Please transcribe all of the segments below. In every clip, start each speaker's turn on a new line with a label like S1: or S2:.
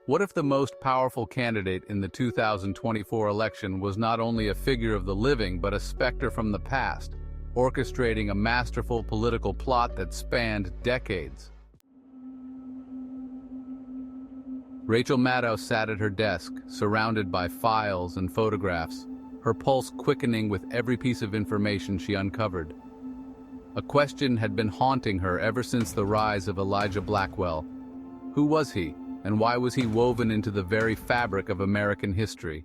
S1: What if the most powerful candidate in the 2024 election was not only a figure of the living but a specter from the past, orchestrating a masterful political plot that spanned decades? Rachel Maddow sat at her desk, surrounded by files and photographs, her pulse quickening with every piece of information she uncovered. A question had been haunting her ever since the rise of Elijah Blackwell. Who was he, and why was he woven into the very fabric of American history?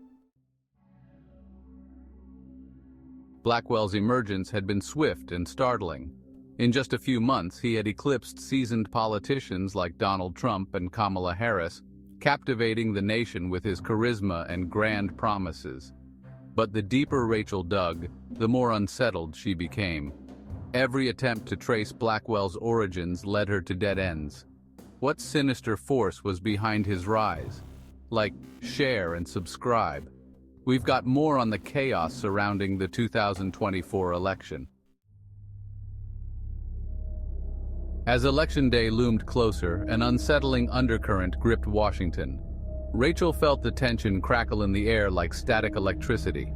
S1: Blackwell's emergence had been swift and startling. In just a few months, he had eclipsed seasoned politicians like Donald Trump and Kamala Harris, captivating the nation with his charisma and grand promises. But the deeper Rachel dug, the more unsettled she became. Every attempt to trace Blackwell's origins led her to dead ends. What sinister force was behind his rise? Like, share and subscribe. We've got more on the chaos surrounding the 2024 election. As Election Day loomed closer, an unsettling undercurrent gripped Washington. Rachel felt the tension crackle in the air like static electricity.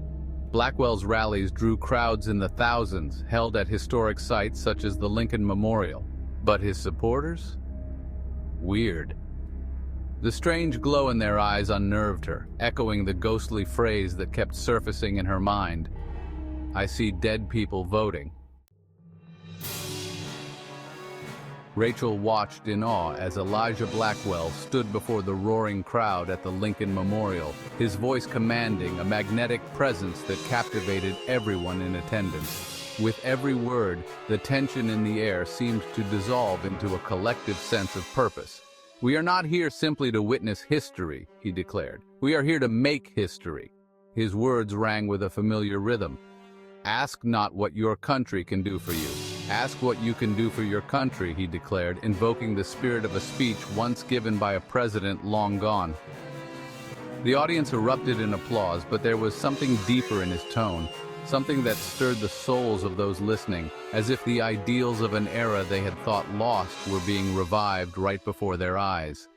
S1: Blackwell's rallies drew crowds in the thousands, held at historic sites such as the Lincoln Memorial. But his supporters? Weird. The strange glow in their eyes unnerved her, echoing the ghostly phrase that kept surfacing in her mind. "I see dead people voting." Rachel watched in awe as Elijah Blackwell stood before the roaring crowd at the Lincoln Memorial, his voice commanding, a magnetic presence that captivated everyone in attendance. With every word, the tension in the air seemed to dissolve into a collective sense of purpose. "We are not here simply to witness history," he declared. "We are here to make history." His words rang with a familiar rhythm. "Ask not what your country can do for you. Ask what you can do for your country," he declared, invoking the spirit of a speech once given by a president long gone. The audience erupted in applause, but there was something deeper in his tone, something that stirred the souls of those listening, as if the ideals of an era they had thought lost were being revived right before their eyes.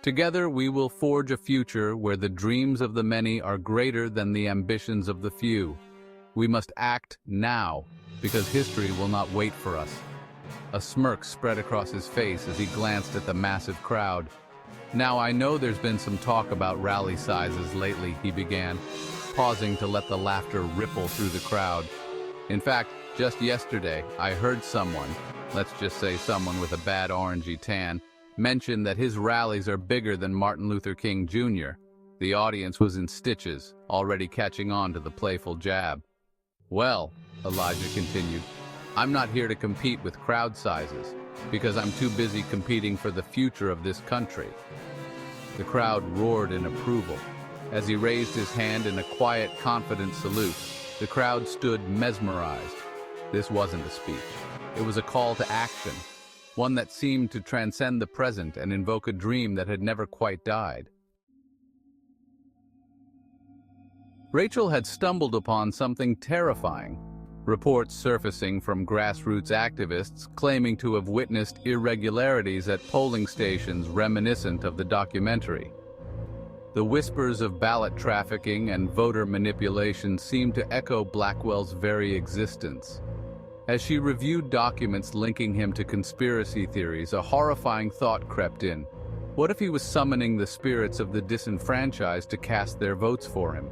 S1: "Together we will forge a future where the dreams of the many are greater than the ambitions of the few. We must act now, because history will not wait for us." A smirk spread across his face as he glanced at the massive crowd. "Now, I know there's been some talk about rally sizes lately," he began, pausing to let the laughter ripple through the crowd. "In fact, just yesterday, I heard someone, let's just say someone with a bad orangey tan, mention that his rallies are bigger than Martin Luther King Jr. The audience was in stitches, already catching on to the playful jab. "Well," Elijah continued, "I'm not here to compete with crowd sizes, because I'm too busy competing for the future of this country." The crowd roared in approval. As he raised his hand in a quiet, confident salute, the crowd stood mesmerized. This wasn't a speech. It was a call to action, one that seemed to transcend the present and invoke a dream that had never quite died. Rachel had stumbled upon something terrifying. Reports surfacing from grassroots activists claiming to have witnessed irregularities at polling stations reminiscent of the documentary. The whispers of ballot trafficking and voter manipulation seemed to echo Blackwell's very existence. As she reviewed documents linking him to conspiracy theories, a horrifying thought crept in. What if he was summoning the spirits of the disenfranchised to cast their votes for him?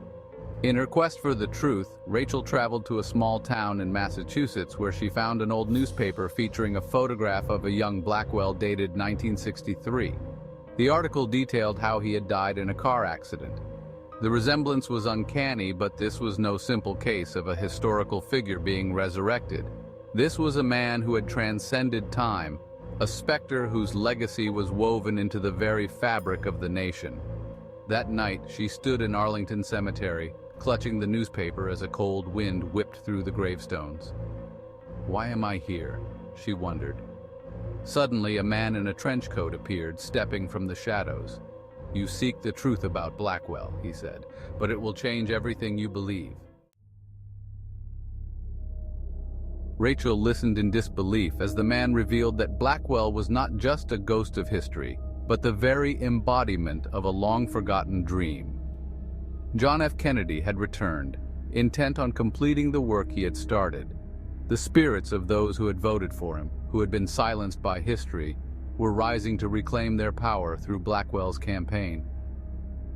S1: In her quest for the truth, Rachel traveled to a small town in Massachusetts where she found an old newspaper featuring a photograph of a young Blackwell dated 1963. The article detailed how he had died in a car accident. The resemblance was uncanny, but this was no simple case of a historical figure being resurrected. This was a man who had transcended time, a specter whose legacy was woven into the very fabric of the nation. That night, she stood in Arlington Cemetery, clutching the newspaper as a cold wind whipped through the gravestones. "Why am I here?" she wondered. Suddenly, a man in a trench coat appeared, stepping from the shadows. "You seek the truth about Blackwell," he said, "but it will change everything you believe." Rachel listened in disbelief as the man revealed that Blackwell was not just a ghost of history. but the very embodiment of a long-forgotten dream. John F. Kennedy had returned, intent on completing the work he had started. The spirits of those who had voted for him, who had been silenced by history, were rising to reclaim their power through Blackwell's campaign.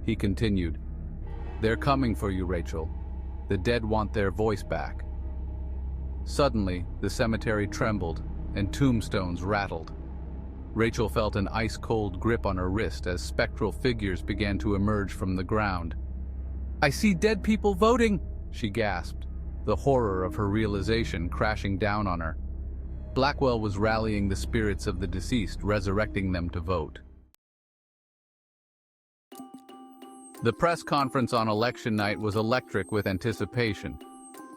S1: He continued, "They're coming for you, Rachel. The dead want their voice back." Suddenly, the cemetery trembled, and tombstones rattled. Rachel felt an ice-cold grip on her wrist as spectral figures began to emerge from the ground. "I see dead people voting!" she gasped, the horror of her realization crashing down on her. Blackwell was rallying the spirits of the deceased, resurrecting them to vote. The press conference on election night was electric with anticipation.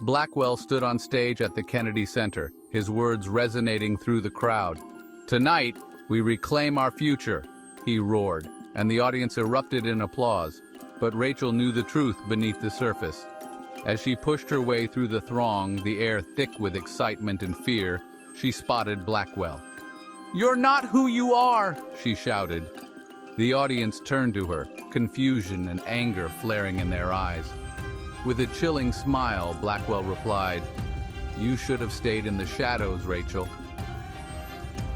S1: Blackwell stood on stage at the Kennedy Center, his words resonating through the crowd. "Tonight, we reclaim our future," he roared, and the audience erupted in applause. But Rachel knew the truth beneath the surface. As she pushed her way through the throng, the air thick with excitement and fear, she spotted Blackwell. "You're not who you are!" she shouted. The audience turned to her, confusion and anger flaring in their eyes. With a chilling smile, Blackwell replied, "You should have stayed in the shadows, Rachel."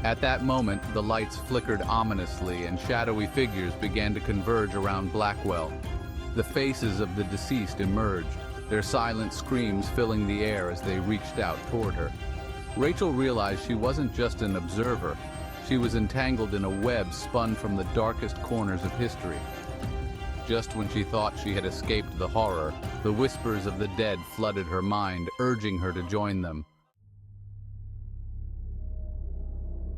S1: At that moment, the lights flickered ominously and shadowy figures began to converge around Blackwell. The faces of the deceased emerged, their silent screams filling the air as they reached out toward her. Rachel realized she wasn't just an observer. She was entangled in a web spun from the darkest corners of history. Just when she thought she had escaped the horror, the whispers of the dead flooded her mind, urging her to join them.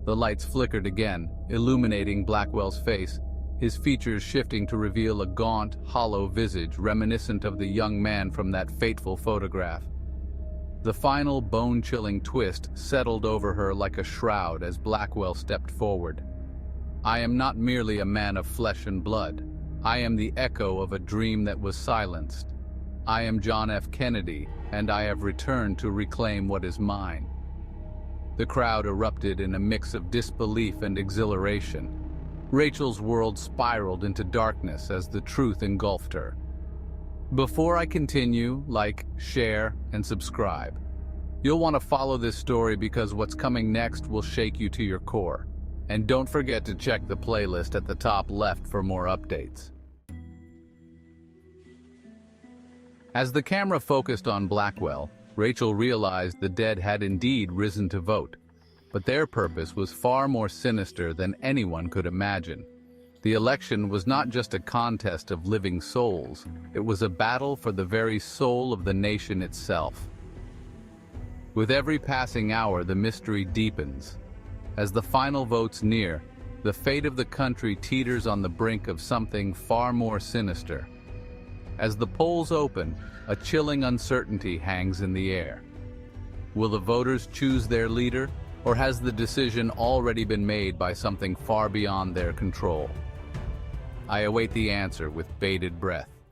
S1: The lights flickered again, illuminating Blackwell's face, his features shifting to reveal a gaunt, hollow visage reminiscent of the young man from that fateful photograph. The final bone-chilling twist settled over her like a shroud as Blackwell stepped forward. "I am not merely a man of flesh and blood. I am the echo of a dream that was silenced. I am John F. Kennedy, and I have returned to reclaim what is mine." The crowd erupted in a mix of disbelief and exhilaration. Rachel's world spiraled into darkness as the truth engulfed her. Before I continue, like, share, and subscribe. You'll want to follow this story because what's coming next will shake you to your core. And don't forget to check the playlist at the top left for more updates. As the camera focused on Blackwell, Rachel realized the dead had indeed risen to vote. But their purpose was far more sinister than anyone could imagine. The election was not just a contest of living souls, it was a battle for the very soul of the nation itself. With every passing hour, the mystery deepens. As the final votes near, the fate of the country teeters on the brink of something far more sinister. As the polls open, a chilling uncertainty hangs in the air. Will the voters choose their leader, or has the decision already been made by something far beyond their control? I await the answer with bated breath.